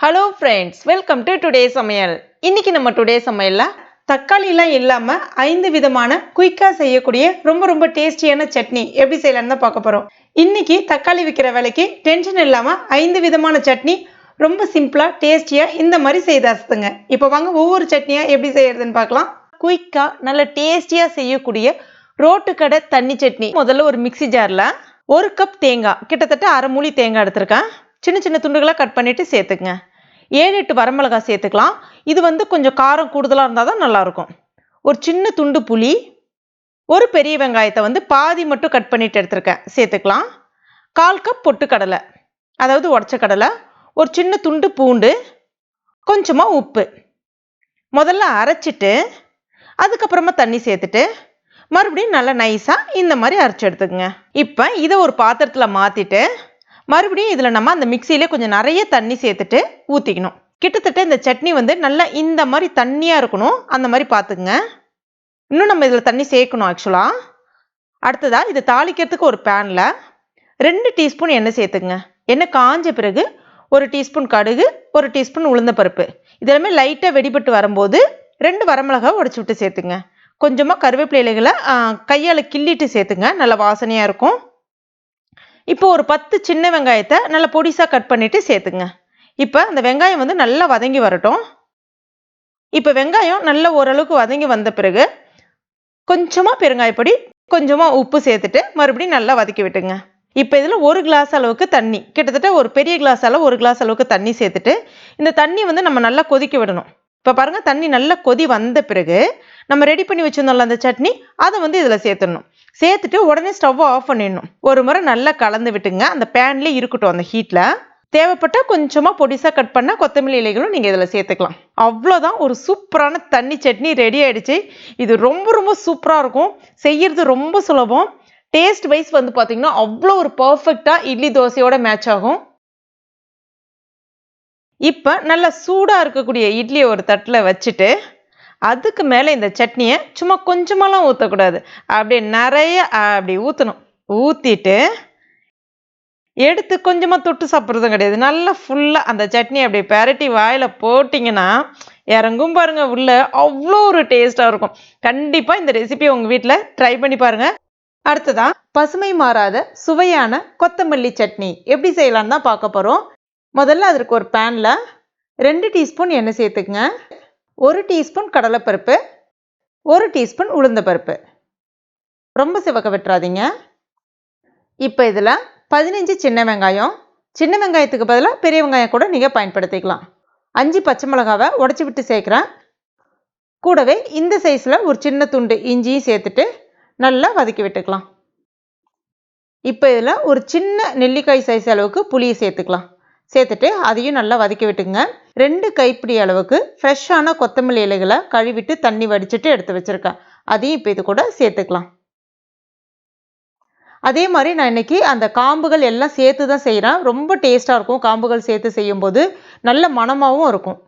Hello friends, welcome to today சமையல். இன்னைக்கு நம்ம டுடே சமையல்ல தக்காளிலாம் இல்லாம 5 விதமான குயிக்கா செய்யக்கூடிய ரொம்ப டேஸ்டியான சட்னி எப்படி செய்யலாம்னு தான் பார்க்க போறோம். இன்னைக்கு தக்காளி விற்கிற விலைக்கு டென்ஷன் இல்லாம 5 விதமான சட்னி ரொம்ப சிம்பிளா டேஸ்டியா இந்த மாதிரி செய்தாசுங்க. இப்போ வாங்க ஒவ்வொரு சட்னியா எப்படி செய்யறதுன்னு பார்க்கலாம். குயிக்கா நல்ல டேஸ்டியா செய்யக்கூடிய ரோட்டு கடை தண்ணி சட்னி. முதல்ல ஒரு மிக்ஸி ஜார்ல 1 கப் தேங்காய், கிட்டத்தட்ட அரை மூடி தேங்காய் எடுத்திருக்கேன். சின்ன சின்ன துண்டுகளாக கட் பண்ணிட்டு சேர்த்துக்குங்க. 7-8 வரமிளகாய் சேர்த்துக்கலாம். இது கொஞ்சம் காரம் கூடுதலாக இருந்தால் தான் நல்லாயிருக்கும். ஒரு சின்ன துண்டு புளி, ஒரு பெரிய வெங்காயத்தை பாதி மட்டும் கட் பண்ணிட்டு எடுத்துருக்கேன், சேர்த்துக்கலாம். 1/4 கப் பொட்டுக்கடலை, அதாவது உடச்ச கடலை, ஒரு சின்ன துண்டு பூண்டு, கொஞ்சமாக உப்பு. முதல்ல அரைச்சிட்டு அதுக்கப்புறமா தண்ணி சேர்த்துட்டு மறுபடியும் நல்லா நைஸாக இந்த மாதிரி அரைச்சி எடுத்துக்கோங்க. இப்போ இதை ஒரு பாத்திரத்தில் மாற்றிட்டு மறுபடியும் இதில் நம்ம அந்த மிக்சியிலே கொஞ்சம் நிறைய தண்ணி சேர்த்துட்டு ஊற்றிக்கணும். கிட்டத்தட்ட இந்த சட்னி நல்லா இந்த மாதிரி தண்ணியாக இருக்கணும், அந்த மாதிரி பார்த்துக்குங்க. இன்னும் நம்ம இதில் தண்ணி சேர்க்கணும் ஆக்சுவலாக. அடுத்ததாக இது தாளிக்கிறதுக்கு ஒரு பேனில் 2 டீஸ்பூன் எண்ணெய் சேர்த்துக்குங்க. எண்ணெய் காஞ்ச பிறகு 1 டீஸ்பூன் கடுகு, 1 டீஸ்பூன் உளுந்தப்பருப்பு, இதெல்லாமே லைட்டாக வெடிபட்டு வரும்போது 2 வரமிளகாய் உடச்சி விட்டு சேர்த்துங்க. கொஞ்சமாக கருவேப்பிலை இலைகளை கையால் கிள்ளிட்டு சேர்த்துங்க, நல்ல வாசனையாக இருக்கும். இப்போ ஒரு 10 சின்ன வெங்காயத்தை நல்லா பொடிசாக கட் பண்ணிவிட்டு சேர்த்துங்க. இப்போ அந்த வெங்காயம் நல்லா வதங்கி வரட்டும். இப்போ வெங்காயம் நல்லா ஓரளவுக்கு வதங்கி வந்த பிறகு கொஞ்சமாக பெருங்காயப்பொடி, கொஞ்சமாக உப்பு சேர்த்துட்டு மறுபடியும் நல்லா வதக்கி விட்டுங்க. இப்போ இதில் 1 கிளாஸ் அளவுக்கு தண்ணி, கிட்டத்தட்ட ஒரு பெரிய கிளாஸால் 1 கிளாஸ் அளவுக்கு தண்ணி சேர்த்துட்டு இந்த தண்ணி நம்ம நல்லா கொதிக்க விடணும். இப்போ பாருங்கள், தண்ணி நல்லா கொதி வந்த பிறகு நம்ம ரெடி பண்ணி வச்சுருந்தோம்ல அந்த சட்னி, அதை இதில் சேர்த்துடணும். சேர்த்துட்டு உடனே ஸ்டவ்வை ஆஃப் பண்ணிடணும். ஒரு முறை நல்லா கலந்து விட்டுங்க. அந்த பேன்லேயே இருக்கட்டும், அந்த ஹீட்டில். தேவைப்பட்டால் கொஞ்சமாக பொடிசாக கட் பண்ண கொத்தமல்லி இலைகளும் நீங்கள் இதில் சேர்த்துக்கலாம். அவ்வளோதான், ஒரு சூப்பரான தண்ணி சட்னி ரெடி ஆகிடுச்சு. இது ரொம்ப சூப்பராக இருக்கும், செய்யறது ரொம்ப சுலபம். டேஸ்ட் வைஸ் பார்த்தீங்கன்னா அவ்வளோ ஒரு பர்ஃபெக்டாக இட்லி தோசையோட மேட்ச் ஆகும். இப்போ நல்லா சூடாக இருக்கக்கூடிய இட்லியை ஒரு தட்டில் வச்சுட்டு அதுக்கு மேலே இந்த சட்னியை சும்மா கொஞ்சமாலாம் ஊற்றக்கூடாது, அப்படியே நிறைய அப்படி ஊற்றணும். ஊற்றிட்டு எடுத்து கொஞ்சமாக தொட்டு சாப்பிட்றதும் கிடையாது, நல்லா ஃபுல்லாக அந்த சட்னி அப்படியே பெரட்டி வாயில் போட்டிங்கன்னா இறங்கும் பாருங்கள் உள்ள. அவ்வளோ ஒரு டேஸ்ட்டாக இருக்கும். கண்டிப்பாக இந்த ரெசிபியை உங்கள் வீட்டில் ட்ரை பண்ணி பாருங்கள். அடுத்ததான் பசுமை மாறாத சுவையான கொத்தமல்லி சட்னி எப்படி செய்யலான்னு தான் பார்க்க போகிறோம். முதல்ல அதற்கு ஒரு பேனில் 2 டீஸ்பூன் எண்ணெய் சேர்த்துக்குங்க. 1 டீஸ்பூன் கடலைப்பருப்பு, 1 டீஸ்பூன் உளுந்தப்பருப்பு. ரொம்ப சிவக்க விட்டுறாதீங்க. இப்போ இதில் 15 சின்ன வெங்காயம், சின்ன வெங்காயத்துக்கு பதிலாக பெரிய வெங்காயம் கூட நீங்கள் பயன்படுத்திக்கலாம். 5 பச்சை மிளகாவை உடச்சி விட்டு சேர்க்குறேன். கூடவே இந்த சைஸில் ஒரு சின்ன துண்டு இஞ்சியும் சேர்த்துட்டு நல்லா வதக்கி விட்டுக்கலாம். இப்போ இதில் ஒரு சின்ன நெல்லிக்காய் சைஸ் அளவுக்கு புளியை சேர்த்துக்கலாம். சேர்த்துட்டு அதையும் நல்லா வதக்கி விட்டுங்க. 2 கைப்பிடி அளவுக்கு ஃப்ரெஷ்ஷான கொத்தமல்லி இலைகளை கழுவிட்டு தண்ணி வடிச்சிட்டு எடுத்து வச்சுருக்கேன், அதையும் இப்போ இது கூட சேர்த்துக்கலாம். அதே மாதிரி நான் இன்னைக்கு அந்த காம்புகள் எல்லாம் சேர்த்து தான் செய்கிறேன். ரொம்ப டேஸ்ட்டாக இருக்கும், காம்புகள் சேர்த்து செய்யும்போது நல்ல மணமாகவும் இருக்கும்.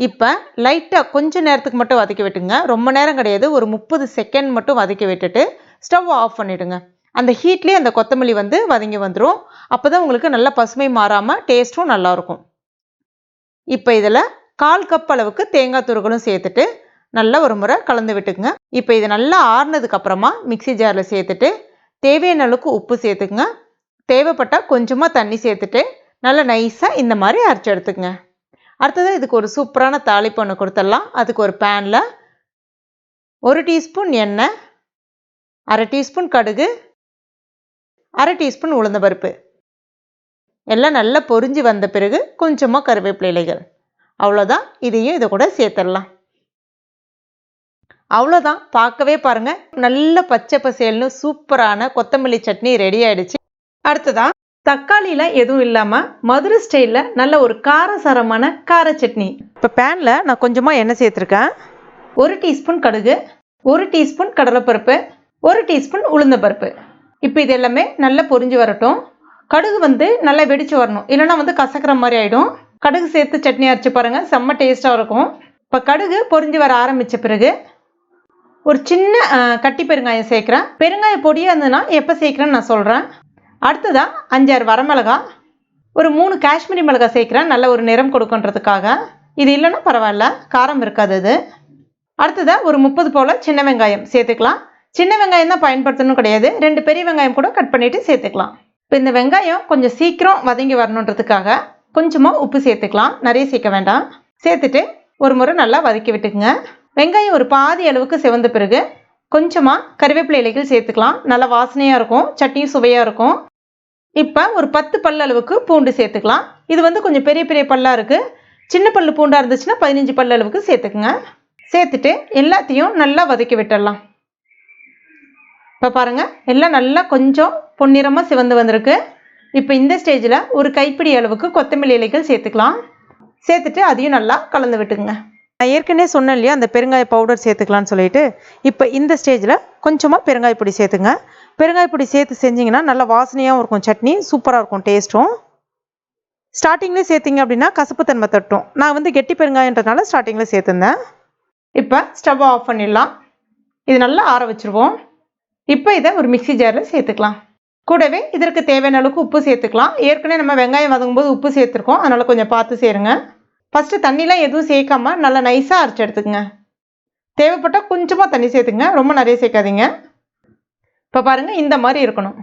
இப்போ லைட்டாக கொஞ்சம் நேரத்துக்கு மட்டும் வதக்கி விட்டுங்க, ரொம்ப நேரம் கிடையாது, ஒரு 30 செகண்ட் மட்டும் வதக்கி விட்டுட்டு ஸ்டவ் ஆஃப் பண்ணிவிடுங்க. அந்த ஹீட்லேயே அந்த கொத்தமல்லி வதங்கி வந்துடும். அப்போ தான் உங்களுக்கு நல்லா பசுமை மாறாமல் டேஸ்ட்டும் நல்லாயிருக்கும். இப்போ இதில் 1/4 கப் அளவுக்கு தேங்காய் துருகளும் சேர்த்துட்டு நல்லா ஒரு முறை கலந்து விட்டுக்குங்க. இப்போ இது நல்லா ஆறுனதுக்கு அப்புறமா மிக்ஸி ஜாரில் சேர்த்துட்டு தேவையான அளவுக்கு உப்பு சேர்த்துக்குங்க. தேவைப்பட்டால் கொஞ்சமாக தண்ணி சேர்த்துட்டு நல்லா நைஸாக இந்த மாதிரி அரைச்சி எடுத்துக்குங்க. அடுத்தது இதுக்கு ஒரு சூப்பரான தாளிப்பு ஒன்று கொடுத்துடலாம். அதுக்கு ஒரு பேனில் 1 டீஸ்பூன் எண்ணெய், 1/2 டீஸ்பூன் கடுகு, 1/2 டீஸ்பூன் உளுந்தப்பருப்பு எல்லாம் நல்லா பொரிஞ்சு வந்த பிறகு கொஞ்சமாக கருவேப்பிலை இலைகள். அவ்வளோதான், இதையும் இதை கூட சேர்த்துடலாம். அவ்வளோதான், பார்க்கவே பாருங்கள் நல்ல பச்சை பசேல்னு சூப்பரான கொத்தமல்லி சட்னி ரெடி ஆகிடுச்சு. அடுத்ததான் தக்காளிலாம் எதுவும் இல்லாமல் மதுரை ஸ்டைலில் நல்ல ஒரு காரசாரமான கார சட்னி. இப்போ பேனில் நான் கொஞ்சமாக எண்ணெய் சேர்த்துருக்கேன். 1 டீஸ்பூன் கடுகு, 1 டீஸ்பூன் கடலைப்பருப்பு, 1 டீஸ்பூன் உளுந்தப்பருப்பு. இப்போ இது எல்லாமே நல்லா பொரிஞ்சு வரட்டும். கடுகு நல்லா வெடிச்சு வரணும், இல்லைன்னா கசக்கிற மாதிரி ஆகிடும். கடுகு சேர்த்து சட்னி அரைச்சி பாருங்கள், செம்ம டேஸ்ட்டாக இருக்கும். இப்போ கடுகு பொரிஞ்சு வர ஆரம்பித்த பிறகு ஒரு சின்ன கட்டி பெருங்காயம் சேர்க்குறேன். பெருங்காய பொடியாக இருந்ததுன்னா எப்போ சேர்க்குறேன்னு நான் சொல்கிறேன். அடுத்ததாக 5-6 வரமிளகாய், ஒரு 3 காஷ்மீரி மிளகாய் சேர்க்குறேன், நல்ல ஒரு நிறம் கொடுக்குன்றதுக்காக. இது இல்லைன்னா பரவாயில்ல, காரம் இருக்காது இது. அடுத்ததாக ஒரு 30 போல் சின்ன வெங்காயம் சேர்த்துக்கலாம். சின்ன வெங்காயம் தான் பயன்படுத்தணும் கிடையாது, 2 பெரிய வெங்காயம் கூட கட் பண்ணிவிட்டு சேர்த்துக்கலாம். இப்போ இந்த வெங்காயம் கொஞ்சம் சீக்கிரம் வதங்கி வரணுன்றதுக்காக கொஞ்சமாக உப்பு சேர்த்துக்கலாம், நிறைய சேர்க்க வேண்டாம். சேர்த்துட்டு ஒரு முறை நல்லா வதக்கி விட்டுக்குங்க. வெங்காயம் ஒரு பாதி அளவுக்கு சிவந்த பிறகு கொஞ்சமாக கறிவேப்பிலை இலைகள் சேர்த்துக்கலாம், நல்லா வாசனையாக இருக்கும், சட்னியும் சுவையாக இருக்கும். இப்போ ஒரு 10 பல் அளவுக்கு பூண்டு சேர்த்துக்கலாம். இது வந்து கொஞ்சம் பெரிய பெரிய பல்லாக இருக்குது, சின்ன பல்லு பூண்டாக இருந்துச்சுன்னா 15 பல் அளவுக்கு சேர்த்துக்குங்க. சேர்த்துட்டு எல்லாத்தையும் நல்லா வதக்கி விட்டுடலாம். இப்போ பாருங்கள், எல்லாம் நல்லா கொஞ்சம் பொன்னிறமாக சிவந்து வந்திருக்கு. இப்போ இந்த ஸ்டேஜில் ஒரு கைப்பிடி அளவுக்கு கொத்தமல்லி இலைகள் சேர்த்துக்கலாம். சேர்த்துட்டு அதையும் நல்லா கலந்து விட்டுக்குங்க. நான் ஏற்கனவே சொன்னேன் இல்லையா, அந்த பெருங்காய பவுடர் சேர்த்துக்கலான்னு சொல்லிட்டு. இப்போ இந்த ஸ்டேஜில் கொஞ்சமாக பெருங்காய பொடி சேர்த்துங்க. பெருங்காய பொடி சேர்த்து செஞ்சிங்கன்னா நல்லா வாசனையாகவும் இருக்கும், சட்னி சூப்பராக இருக்கும், டேஸ்ட்டும். ஸ்டார்டிங்லேயே சேர்த்திங்க அப்படின்னா கசப்பு தன்மை தட்டும். நான் வந்து கெட்டி பெருங்காயன்றதுனால ஸ்டார்டிங்கில் சேர்த்துருந்தேன். இப்போ ஸ்டவ் ஆஃப் பண்ணிடலாம். இது நல்லா ஆற வச்சுருவோம். இப்போ இதை ஒரு மிக்சி ஜாரில் சேர்த்துக்கலாம். கூடவே இதற்கு தேவையான அளவுக்கு உப்பு சேர்த்துக்கலாம். ஏற்கனவே நம்ம வெங்காயம் வதங்கும் போது உப்பு சேர்த்துருக்கோம், அதனால் கொஞ்சம் பார்த்து சேருங்க. ஃபஸ்ட்டு தண்ணிலாம் எதுவும் சேர்க்காம நல்லா நைஸாக அரைச்சி எடுத்துக்கங்க. தேவைப்பட்டால் கொஞ்சமாக தண்ணி சேர்த்துங்க, ரொம்ப நிறைய சேர்க்காதீங்க. இப்போ பாருங்கள், இந்த மாதிரி இருக்கணும்.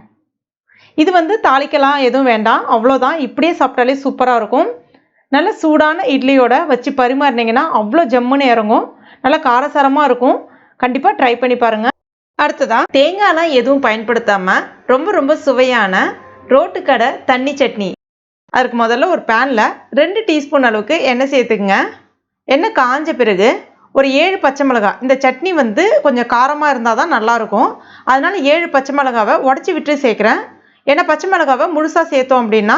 இது வந்து தாளிக்கலாம் எதுவும் வேண்டாம், அவ்வளோதான். இப்படியே சாப்பிட்டாலே சூப்பராக இருக்கும். நல்ல சூடான இட்லியோட வச்சு பரிமாறினீங்கன்னா அவ்வளோ ஜம்முன்னு இறங்கும், நல்லா காரசாரமாக இருக்கும். கண்டிப்பாக ட்ரை பண்ணி பாருங்கள். அடுத்ததாக தேங்காய்லாம் எதுவும் பயன்படுத்தாமல் ரொம்ப ரொம்ப சுவையான ரோட்டுக்கடை தண்ணி சட்னி. அதுக்கு முதல்ல ஒரு பேனில் 2 டீஸ்பூன் அளவுக்கு எண்ணெய் சேர்த்துக்குங்க. எண்ணெய் காஞ்ச பிறகு ஒரு 7 பச்சை மிளகாய். இந்த சட்னி வந்து கொஞ்சம் காரமாக இருந்தால் தான் நல்லாயிருக்கும், அதனால் 7 பச்சை மிளகாவை உடச்சி விட்டு சேர்க்குறேன். ஏன்னா பச்சை மிளகாவை முழுசாக சேர்த்தோம் அப்படின்னா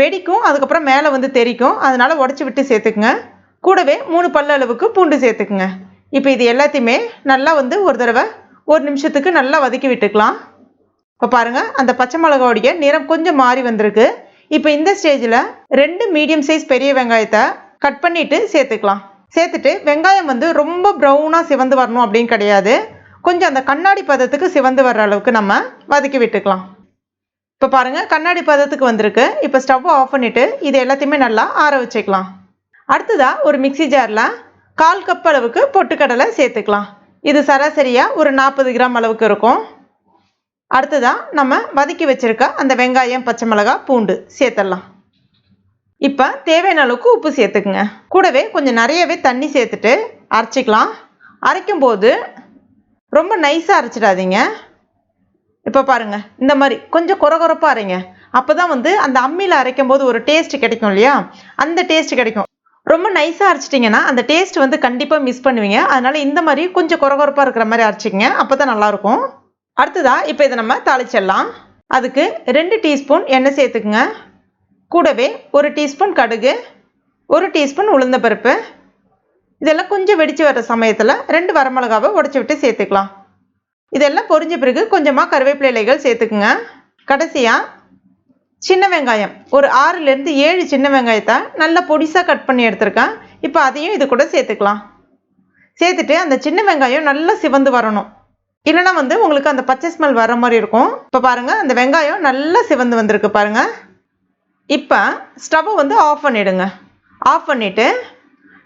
வெடிக்கும், அதுக்கப்புறம் மேலே வந்து தெரிக்கும், அதனால் உடச்சி விட்டு சேர்த்துக்குங்க. கூடவே 3 பல் அளவுக்கு பூண்டு சேர்த்துக்குங்க. இப்போ இது எல்லாத்தையுமே நல்லா வந்து ஒரு தடவை 1 நிமிஷத்துக்கு நல்லா வதக்கி விட்டுக்கலாம். இப்போ பாருங்கள், அந்த பச்சை மிளகாவுடைய நிறம் கொஞ்சம் மாறி வந்திருக்கு. இப்போ இந்த ஸ்டேஜில் 2 மீடியம் சைஸ் பெரிய வெங்காயத்தை கட் பண்ணிவிட்டு சேர்த்துக்கலாம். சேர்த்துட்டு வெங்காயம் வந்து ரொம்ப ப்ரௌனாக சிவந்து வரணும் அப்படின்னு கிடையாது, கொஞ்சம் அந்த கண்ணாடி பதத்துக்கு சிவந்து வர்ற அளவுக்கு நம்ம வதக்கி விட்டுக்கலாம். இப்போ பாருங்கள், கண்ணாடி பதத்துக்கு வந்திருக்கு. இப்போ ஸ்டவ் ஆஃப் பண்ணிவிட்டு இது எல்லாத்தையுமே நல்லா ஆற வச்சுக்கலாம். அடுத்ததாக ஒரு மிக்சி ஜாரில் 1/4 கப் அளவுக்கு பொட்டுக்கடலை சேர்த்துக்கலாம். இது சராசரியாக ஒரு 40 கிராம் அளவுக்கு இருக்கும். அடுத்ததாக நம்ம வதக்கி வச்சுருக்க அந்த வெங்காயம், பச்சை மிளகாய், பூண்டு சேர்த்துடலாம். இப்போ தேவையான அளவுக்கு உப்பு சேர்த்துக்குங்க. கூடவே கொஞ்சம் நிறையவே தண்ணி சேர்த்துட்டு அரைச்சிக்கலாம். அரைக்கும்போது ரொம்ப நைஸாக அரைச்சிடாதீங்க. இப்போ பாருங்கள், இந்த மாதிரி கொஞ்சம் கொரகொரப்பாக அரைங்க. அப்போ தான் வந்து அந்த அம்மியில் அரைக்கும் போது ஒரு டேஸ்ட் கிடைக்கும் இல்லையா, அந்த டேஸ்ட் கிடைக்கும். ரொம்ப நைஸாக அரைச்சிட்டிங்கன்னா அந்த டேஸ்ட் வந்து கண்டிப்பாக மிஸ் பண்ணுவீங்க. அதனால் இந்த மாதிரி கொஞ்சம் கொரகொரப்பாக இருக்கிற மாதிரி அரைச்சிக்கங்க, அப்போ தான் நல்லாயிருக்கும். அடுத்ததாக இப்போ இதை நம்ம தாளிச்சிடலாம். அதுக்கு 2 டீஸ்பூன் எண்ணெய் சேர்த்துக்குங்க. கூடவே 1 டீஸ்பூன் கடுகு, 1 டீஸ்பூன் உளுந்தப்பருப்பு. இதெல்லாம் கொஞ்சம் வெடித்து வர சமயத்தில் 2 வரமிளகாவை உடச்சி விட்டு சேர்த்துக்கலாம். இதெல்லாம் பொரிஞ்ச பிறகு கொஞ்சமாக கறிவேப்பிலை இலைகள் சேர்த்துக்குங்க. கடைசியாக சின்ன வெங்காயம் ஒரு 6லேருந்து 7 சின்ன வெங்காயத்தை நல்லா பொடிசாக கட் பண்ணி எடுத்துருக்கேன். இப்போ அதையும் இது கூட சேர்த்துக்கலாம். சேர்த்துட்டு அந்த சின்ன வெங்காயம் நல்லா சிவந்து வரணும், இல்லைனா வந்து உங்களுக்கு அந்த பச்சை ஸ்மெல் வர மாதிரி இருக்கும். இப்போ பாருங்கள், அந்த வெங்காயம் நல்லா சிவந்து வந்திருக்கு பாருங்கள். இப்போ ஸ்டவ்வை வந்து ஆஃப் பண்ணிவிடுங்க. ஆஃப் பண்ணிவிட்டு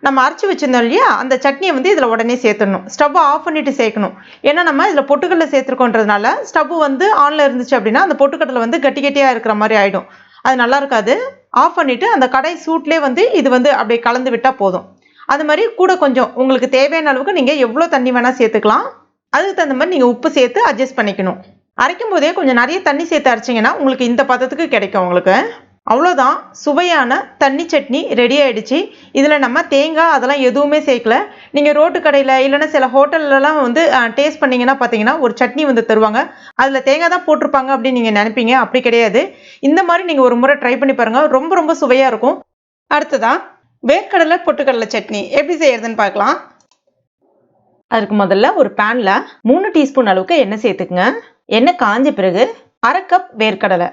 நம்ம அரைச்சி வச்சுருந்தோம் இல்லையா, அந்த சட்னியை வந்து இதில் உடனே சேர்த்துடணும். ஸ்டவ்வை ஆஃப் பண்ணிவிட்டு சேர்க்கணும். ஏன்னா நம்ம இதில் பொட்டுக்கடலை சேர்த்துருக்கோன்றதுனால ஸ்டவ் வந்து ஆனில் இருந்துச்சு அப்படின்னா அந்த பொட்டுக்கடலை வந்து கட்டி கட்டியாக இருக்கிற மாதிரி ஆகிடும், அது நல்லா இருக்காது. ஆஃப் பண்ணிவிட்டு அந்த கடை சூட்லேயே வந்து இது வந்து அப்படியே கலந்து விட்டால் போதும். அது மாதிரி கூட கொஞ்சம் உங்களுக்கு தேவையான அளவுக்கு நீங்கள் எவ்வளோ தண்ணி வேணால் சேர்த்துக்கலாம். அதுக்கு தகுந்த மாதிரி நீங்கள் உப்பு சேர்த்து அட்ஜஸ்ட் பண்ணிக்கணும். அரைக்கும் போதே கொஞ்சம் நிறைய தண்ணி சேர்த்து அரைச்சிங்கன்னா உங்களுக்கு இந்த பதத்துக்கு கிடைக்கும் உங்களுக்கு. அவ்வளோதான், சுவையான தண்ணி சட்னி ரெடி ஆகிடுச்சு. இதில் நம்ம தேங்காய் அதெல்லாம் எதுவுமே சேர்க்கல. நீங்கள் ரோட்டு கடையில் இல்லைன்னா சில ஹோட்டல்லலாம் வந்து டேஸ்ட் பண்ணிங்கன்னா பார்த்தீங்கன்னா ஒரு சட்னி வந்து தருவாங்க, அதில் தேங்காய் தான் போட்டிருப்பாங்க அப்படின்னு நீங்கள் நினைப்பீங்க. அப்படி கிடையாது. இந்த மாதிரி நீங்கள் ஒரு முறை ட்ரை பண்ணி பாருங்கள், ரொம்ப ரொம்ப சுவையாக இருக்கும். அடுத்ததான் வேர்க்கடலை பொட்டுக்கடலை சட்னி எப்படி செய்யறதுன்னு பார்க்கலாம். அதுக்கு முதல்ல ஒரு பேனில் 3 டீஸ்பூன் அளவுக்கு எண்ணெய் சேர்த்துக்குங்க. எண்ணெய் காஞ்ச பிறகு 1/2 கப் வேர்க்கடலை,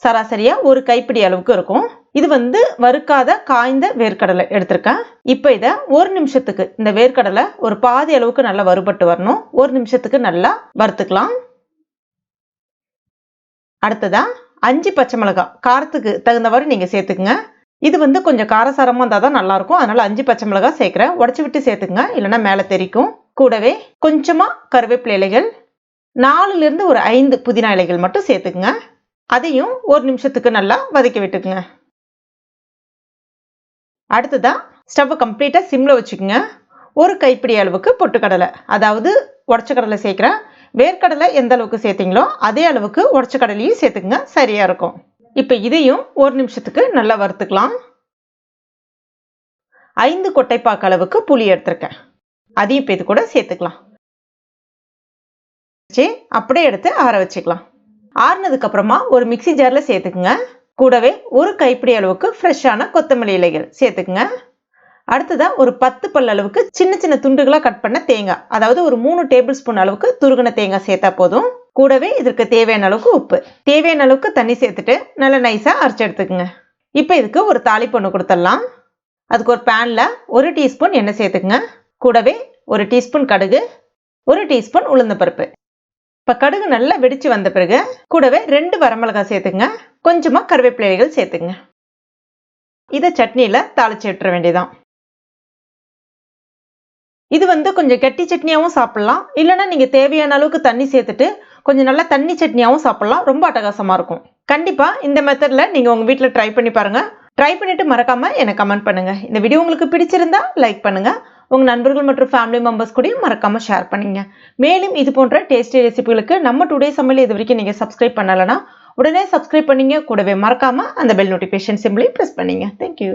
சராசரியாக ஒரு கைப்பிடி அளவுக்கு இருக்கும். இது வந்து வறுக்காத காய்ந்த வேர்க்கடலை எடுத்திருக்கேன். இப்போ இதை 1 நிமிஷத்துக்கு இந்த வேர்க்கடலை ஒரு பாதி அளவுக்கு நல்லா வறுபட்டு வரணும். 1 நிமிஷத்துக்கு நல்லா வறுத்துக்கலாம். அடுத்ததா 5 பச்சை மிளகாய் காரத்துக்கு தகுந்தவாறு நீங்க சேர்த்துக்குங்க. இது வந்து கொஞ்சம் காரசாரமா இருந்தா தான் நல்லா இருக்கும். அதனால 5 பச்சை மிளகாய் சேர்க்கிறேன். உடைச்சு விட்டு சேர்த்துக்குங்க, இல்லைன்னா மேலே தெறிக்கும். கூடவே கொஞ்சமா கருவேப்பிலை இலைகள், 4ல இருந்து ஒரு 5 புதினா இலைகள் மட்டும் சேர்த்துக்குங்க. அதையும் 1 நிமிஷத்துக்கு நல்லா வதக்கி விட்டுக்குங்க. அடுத்ததா ஸ்டவ் கம்ப்ளீட்டா சிம்ல வச்சுக்கோங்க. ஒரு கைப்பிடி அளவுக்கு பொட்டுக்கடலை, அதாவது உடச்ச கடலை சேர்க்கிறேன். வேர்க்கடலை எந்த அளவுக்கு சேர்த்தீங்களோ அதே அளவுக்கு உடச்ச கடலையும் சேர்த்துக்குங்க, சரியா இருக்கும். இப்போ இதையும் 1 நிமிஷத்துக்கு நல்லா வறுத்துக்கலாம். 5 கொட்டைப்பாக்கு அளவுக்கு புளி எடுத்திருக்கேன், அதையும் இப்போ இது கூட சேர்த்துக்கலாம். அப்படியே எடுத்து ஆற வச்சுக்கலாம். ஆறுனதுக்கு அப்புறமா ஒரு மிக்ஸி ஜார்ல சேர்த்துக்குங்க. கூடவே ஒரு கைப்பிடி அளவுக்கு ஃப்ரெஷ்ஷான கொத்தமல்லி இலைகள் சேர்த்துக்குங்க. அடுத்ததா ஒரு 10 பல் அளவுக்கு சின்ன சின்ன துண்டுகளா கட் பண்ண தேங்காய், அதாவது ஒரு 3 டேபிள் ஸ்பூன் அளவுக்கு துருகின தேங்காய் சேர்த்தா போதும். கூடவே இதற்கு தேவையான அளவுக்கு உப்பு, தேவையான அளவுக்கு தண்ணி சேர்த்துட்டு நல்லா நைஸா அரைச்சு எடுத்துக்குங்க. இப்போ இதுக்கு ஒரு தாளிப்பு ஒன்று கொடுத்துடலாம். அதுக்கு ஒரு பேன்ல 1 டீஸ்பூன் எண்ணெய் சேர்த்துக்குங்க. கூடவே 1 டீஸ்பூன் கடுகு, 1 டீஸ்பூன் உளுந்தம்பருப்பு. இப்போ கடுகு நல்லா வெடிச்சு வந்த பிறகு கூடவே 2 வரமிளகாய் சேர்த்துங்க, கொஞ்சமா கருவேப்பிலைகள் சேர்த்துங்க. இதை சட்னியில தாளிச்சு விட்டுற வேண்டியதான். இது வந்து கொஞ்சம் கெட்டி சட்னியாவும் சாப்பிடலாம், இல்லைன்னா நீங்க தேவையான அளவுக்கு தண்ணி சேர்த்துட்டு கொஞ்சம் நல்லா தண்ணி சட்னியாவும் சாப்பிடலாம். ரொம்ப அட்டகாசமா இருக்கும். கண்டிப்பா இந்த மெத்தட்ல நீங்க உங்க வீட்டுல ட்ரை பண்ணி பாருங்க. ட்ரை பண்ணிட்டு மறக்காம எனக்கு கமெண்ட் பண்ணுங்க. இந்த வீடியோ உங்களுக்கு பிடிச்சிருந்தா லைக் பண்ணுங்க. உங்க நண்பர்கள் மற்றும் ஃபேமிலி மெம்பர்ஸ் கூட மறக்காம ஷேர் பண்ணுங்க. மேலும் இது போன்ற டேஸ்டி ரெசிபிகளுக்கு நம்ம டுடே சமையல் இது வரைக்கும் நீங்க சப்ஸ்கிரைப் பண்ணலனா உடனே சப்ஸ்கிரைப் பண்ணீங்க. கூடவே மறக்காம அந்த பெல் நோட்டிஃபிகேஷன் சிம்பிளையும் பிரஸ் பண்ணீங்க. தேங்க்யூ.